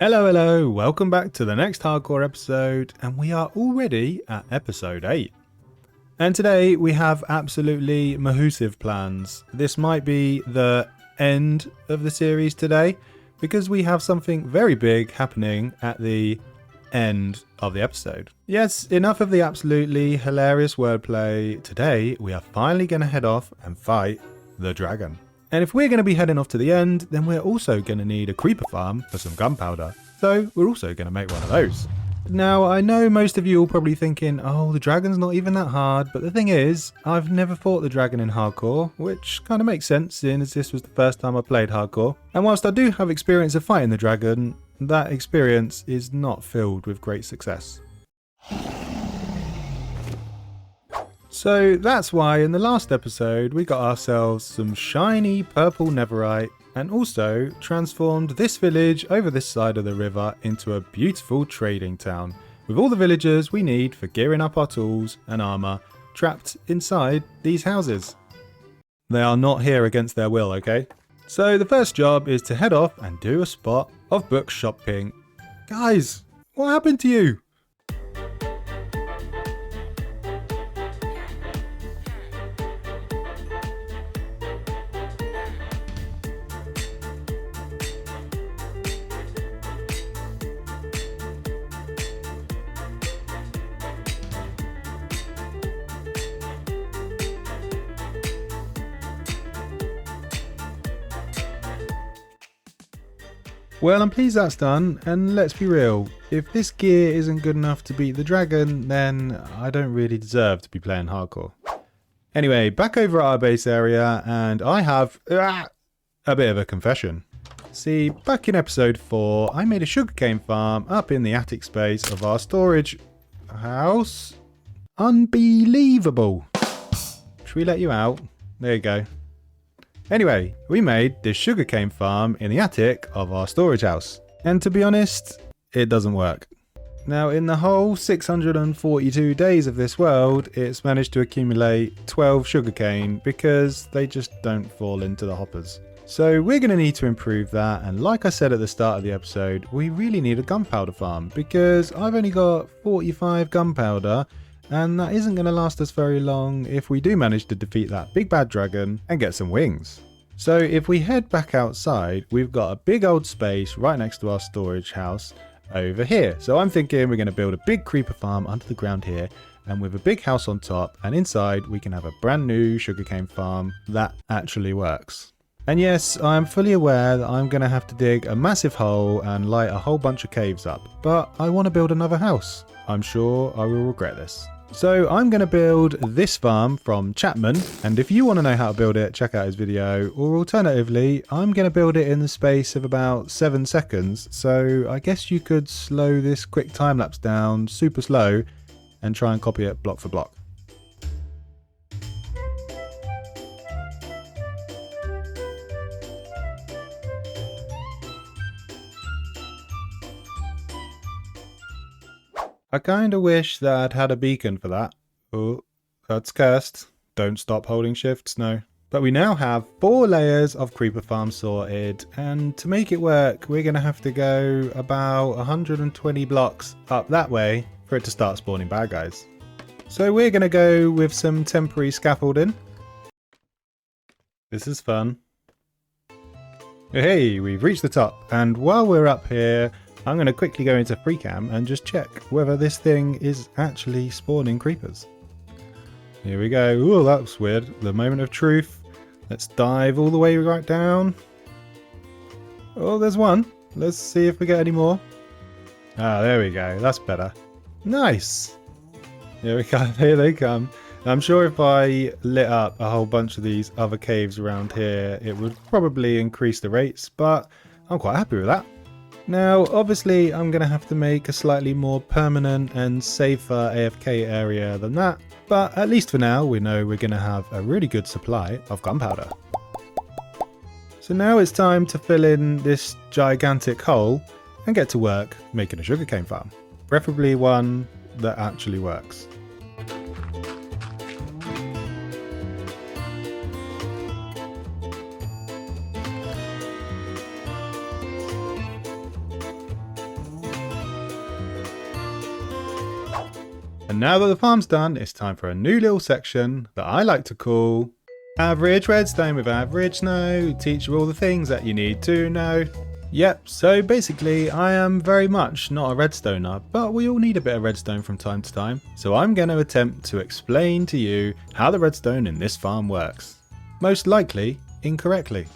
Hello, welcome back to the next hardcore episode, and we are already at episode 8. And today we have absolutely massive plans. This might be the end of the series today, because we have something very big happening at the end of the episode. Yes, enough of the absolutely hilarious wordplay. Today we are finally going to head off and fight the dragon. And if we're going to be heading off to the end, then we're also going to need a creeper farm for some gunpowder. So we're also going to make one of those. Now, I know most of you are probably thinking, oh, the dragon's not even that hard. But the thing is, I've never fought the dragon in hardcore, which kind of makes sense seeing as this was the first time I played hardcore. And whilst I do have experience of fighting the dragon, that experience is not filled with great success. So that's why in the last episode we got ourselves some shiny purple netherite and also transformed this village over this side of the river into a beautiful trading town with all the villagers we need for gearing up our tools and armor trapped inside these houses. They are not here against their will, okay? So the first job is to head off and do a spot of book shopping. Guys, what happened to you? Well, I'm pleased that's done, and let's be real, if this gear isn't good enough to beat the dragon, then I don't really deserve to be playing hardcore. Anyway, back over at our base area, and I have a bit of a confession. See, back in episode 4, I made a sugarcane farm up in the attic space of our storage house. Unbelievable! Should we let you out? There you go. Anyway, we made this sugarcane farm in the attic of our storage house. And to be honest, it doesn't work. Now, in the whole 642 days of this world, it's managed to accumulate 12 sugarcane because they just don't fall into the hoppers. So we're going to need to improve that, and like I said at the start of the episode, we really need a gunpowder farm because I've only got 45 gunpowder, and that isn't going to last us very long if we do manage to defeat that big bad dragon and get some wings. So if we head back outside, we've got a big old space right next to our storage house over here. So I'm thinking we're going to build a big creeper farm under the ground here, and with a big house on top, and inside we can have a brand new sugarcane farm that actually works. And yes, I'm fully aware that I'm going to have to dig a massive hole and light a whole bunch of caves up, but I want to build another house. I'm sure I will regret this. So I'm going to build this farm from Chapman, and if you want to know how to build it, check out his video, or alternatively, I'm going to build it in the space of about 7 seconds, so I guess you could slow this quick time lapse down super slow and try and copy it block for block. I kinda wish that I'd had a beacon for that. Oh, that's cursed. Don't stop holding shift, no. But we now have 4 layers of creeper farm sorted, and to make it work, we're gonna have to go about 120 blocks up that way for it to start spawning bad guys. So we're gonna go with some temporary scaffolding. This is fun. Hey, we've reached the top, and while we're up here, I'm going to quickly go into FreeCam and just check whether this thing is actually spawning creepers. Here we go. Ooh, that's weird. The moment of truth. Let's dive all the way right down. Oh, there's one. Let's see if we get any more. Ah, there we go. That's better. Nice. Here we go. Here they come. I'm sure if I lit up a whole bunch of these other caves around here, it would probably increase the rates, but I'm quite happy with that. Now, obviously, I'm going to have to make a slightly more permanent and safer AFK area than that, but at least for now, we know we're going to have a really good supply of gunpowder. So now it's time to fill in this gigantic hole and get to work making a sugarcane farm, preferably one that actually works. And now that the farm's done, it's time for a new little section that I like to call Average Redstone with Average Snow. Teach you all the things that you need to know. Yep, so basically I am very much not a redstoner, but we all need a bit of redstone from time to time. So I'm going to attempt to explain to you how the redstone in this farm works. Most likely, incorrectly.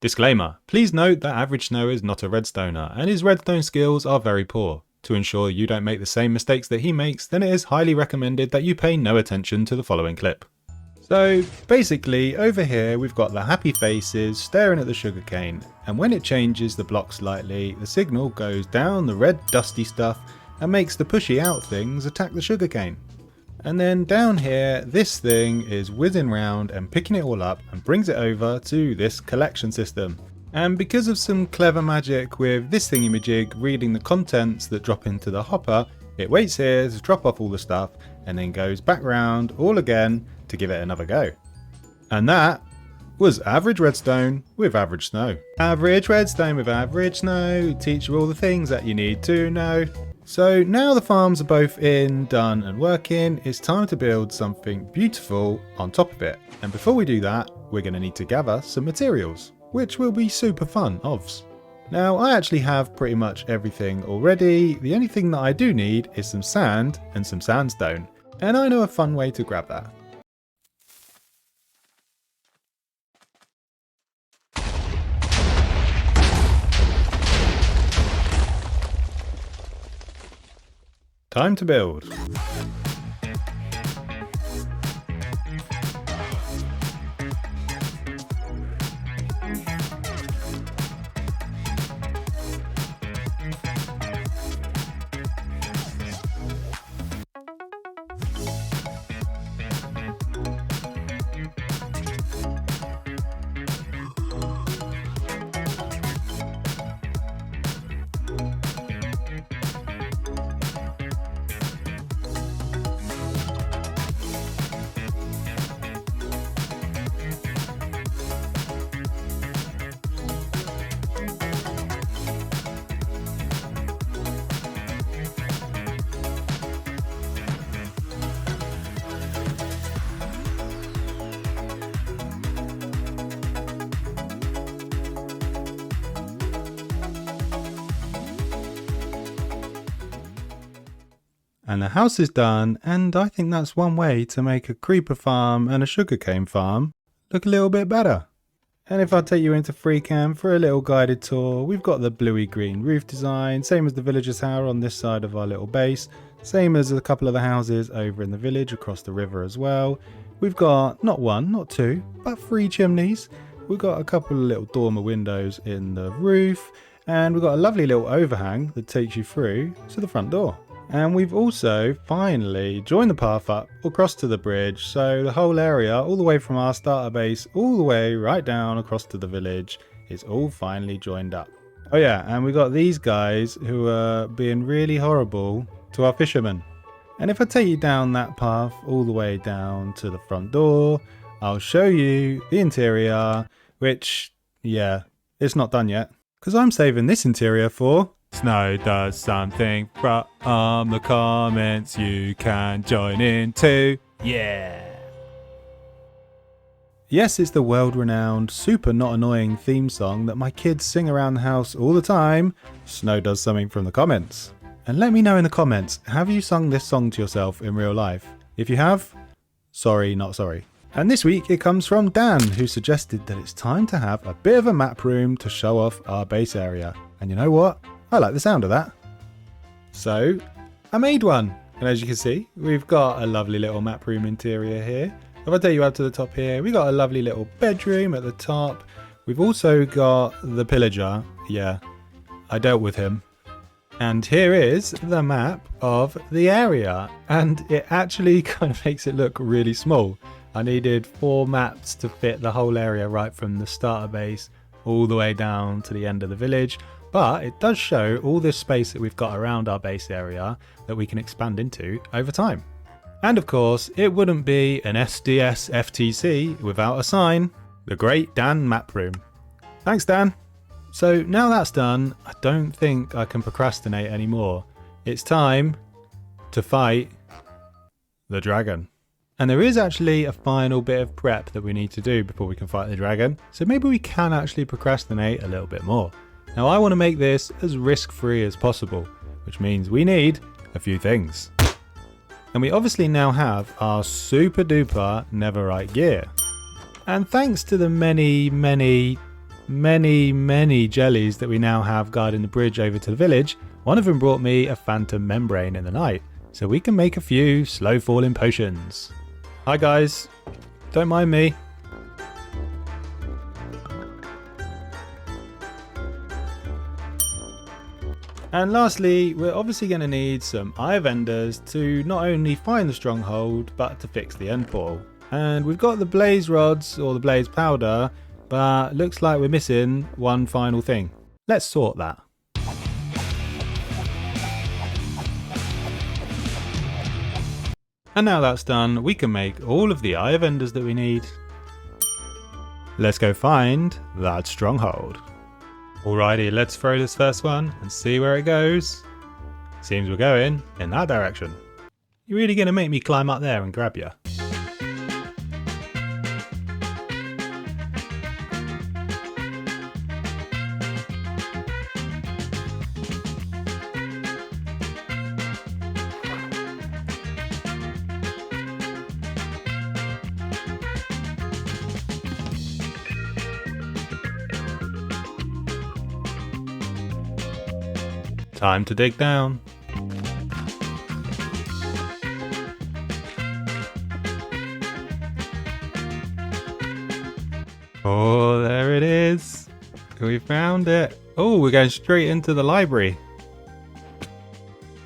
Disclaimer, please note that Average Snow is not a redstoner and his redstone skills are very poor. To ensure you don't make the same mistakes that he makes, then it is highly recommended that you pay no attention to the following clip. So basically over here we've got the happy faces staring at the sugarcane, and when it changes the block slightly, the signal goes down the red dusty stuff and makes the pushy out things attack the sugarcane. And then down here this thing is whizzing round and picking it all up and brings it over to this collection system. And because of some clever magic with this thingamajig reading the contents that drop into the hopper, it waits here to drop off all the stuff and then goes back round all again to give it another go. And that was Average Redstone with Average Snow. Average Redstone with Average Snow. Teach you all the things that you need to know. So now the farms are both in, done and working, it's time to build something beautiful on top of it. And before we do that, we're going to need to gather some materials, which will be super fun, ovs. Now I actually have pretty much everything already. The only thing that I do need is some sand and some sandstone. And I know a fun way to grab that. Time to build. And the house is done, and I think that's one way to make a creeper farm and a sugarcane farm look a little bit better. And if I take you into FreeCam for a little guided tour, we've got the bluey green roof design, same as the villager's tower on this side of our little base, same as a couple of the houses over in the village across the river as well. We've got not one, not two, but 3 chimneys. We've got a couple of little dormer windows in the roof, and we've got a lovely little overhang that takes you through to the front door. And we've also finally joined the path up across to the bridge, so the whole area, all the way from our starter base, all the way right down across to the village, is all finally joined up. Oh yeah, and we got these guys who are being really horrible to our fishermen. And if I take you down that path all the way down to the front door, I'll show you the interior, which, yeah, it's not done yet, because I'm saving this interior for Snow does something from the comments you can join in too. Yeah. Yes, it's the world-renowned, super not annoying theme song that my kids sing around the house all the time. Snow does something from the comments. And let me know in the comments, have you sung this song to yourself in real life? If you have, sorry, not sorry. And this week it comes from Dan, who suggested that it's time to have a bit of a map room to show off our base area. And you know what? I like the sound of that. So I made one. And as you can see, we've got a lovely little map room interior here. If I take you up to the top here, we've got a lovely little bedroom at the top. We've also got the pillager. Yeah, I dealt with him. And here is the map of the area. And it actually kind of makes it look really small. I needed 4 maps to fit the whole area right from the starter base all the way down to the end of the village. But it does show all this space that we've got around our base area that we can expand into over time. And of course, it wouldn't be an SDS FTC without a sign, the Great Dan Map Room. Thanks, Dan. So now that's done, I don't think I can procrastinate anymore. It's time to fight the dragon. And there is actually a final bit of prep that we need to do before we can fight the dragon, so maybe we can actually procrastinate a little bit more. Now I want to make this as risk-free as possible, which means we need a few things. And we obviously now have our super duper Neverite gear. And thanks to the many jellies that we now have guarding the bridge over to the village, one of them brought me a phantom membrane in the night, so we can make a few slow falling potions. Hi guys, don't mind me. And lastly, we're obviously going to need some Eye of Enders to not only find the stronghold, but to fix the end portal. And we've got the blaze rods or the blaze powder, but looks like we're missing one final thing. Let's sort that. And now that's done, we can make all of the Eye of Enders that we need. Let's go find that stronghold. Alrighty, let's throw this first one and see where it goes. Seems we're going in that direction. You're really gonna make me climb up there and grab you? Time to dig down. Oh, there it is. We found it. Oh, we're going straight into the library.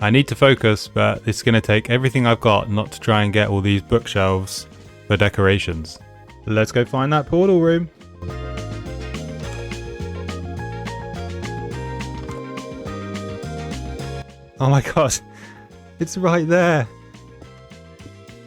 I need to focus, but it's going to take everything I've got not to try and get all these bookshelves for decorations. Let's go find that portal room. Oh my god, it's right there.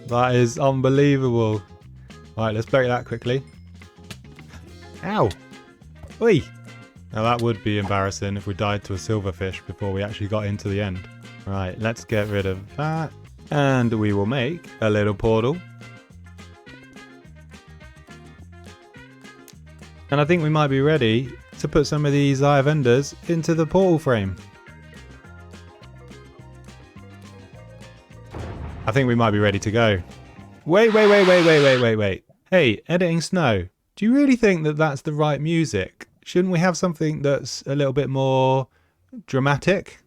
That is unbelievable. Alright, let's break that quickly. Ow! Oi! Now that would be embarrassing if we died to a silverfish before we actually got into the end. Right, let's get rid of that. And we will make a little portal. And I think we might be ready to put some of these Eye of Enders into the portal frame. I think we might be ready to go. Wait. Hey, editing Snow, do you really think that that's the right music? Shouldn't we have something that's a little bit more dramatic?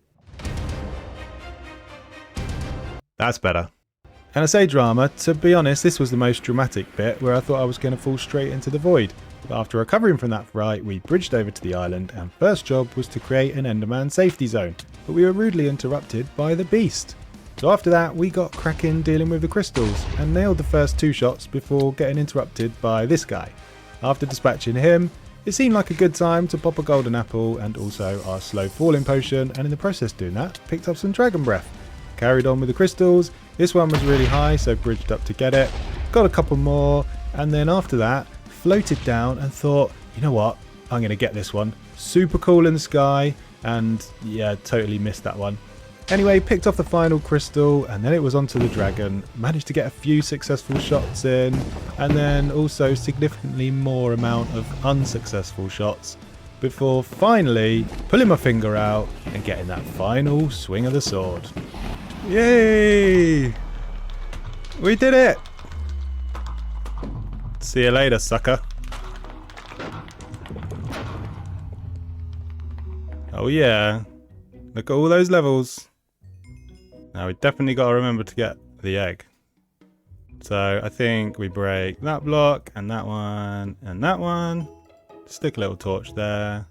That's better. And I say drama, to be honest, this was the most dramatic bit where I thought I was going to fall straight into the void. But after recovering from that fright, we bridged over to the island and first job was to create an Enderman safety zone. But we were rudely interrupted by the beast. So after that, we got cracking dealing with the crystals and nailed the first 2 shots before getting interrupted by this guy. After dispatching him, it seemed like a good time to pop a golden apple and also our slow falling potion, and in the process doing that, picked up some dragon breath. Carried on with the crystals. This one was really high, so bridged up to get it. Got a couple more, and then after that, floated down and thought, you know what, I'm going to get this one. Super cool in the sky, and yeah, totally missed that one. Anyway, picked off the final crystal and then it was onto the dragon. Managed to get a few successful shots in and then also significantly more amount of unsuccessful shots before finally pulling my finger out and getting that final swing of the sword. Yay! We did it! See you later, sucker. Oh yeah, look at all those levels. Now we definitely got to remember to get the egg. So I think we break that block and that one and that one. Stick a little torch there.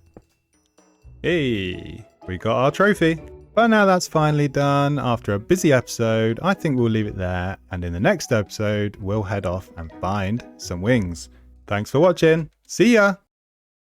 Hey, we got our trophy. But now that's finally done. After a busy episode, I think we'll leave it there. And in the next episode, we'll head off and find some wings. Thanks for watching. See ya!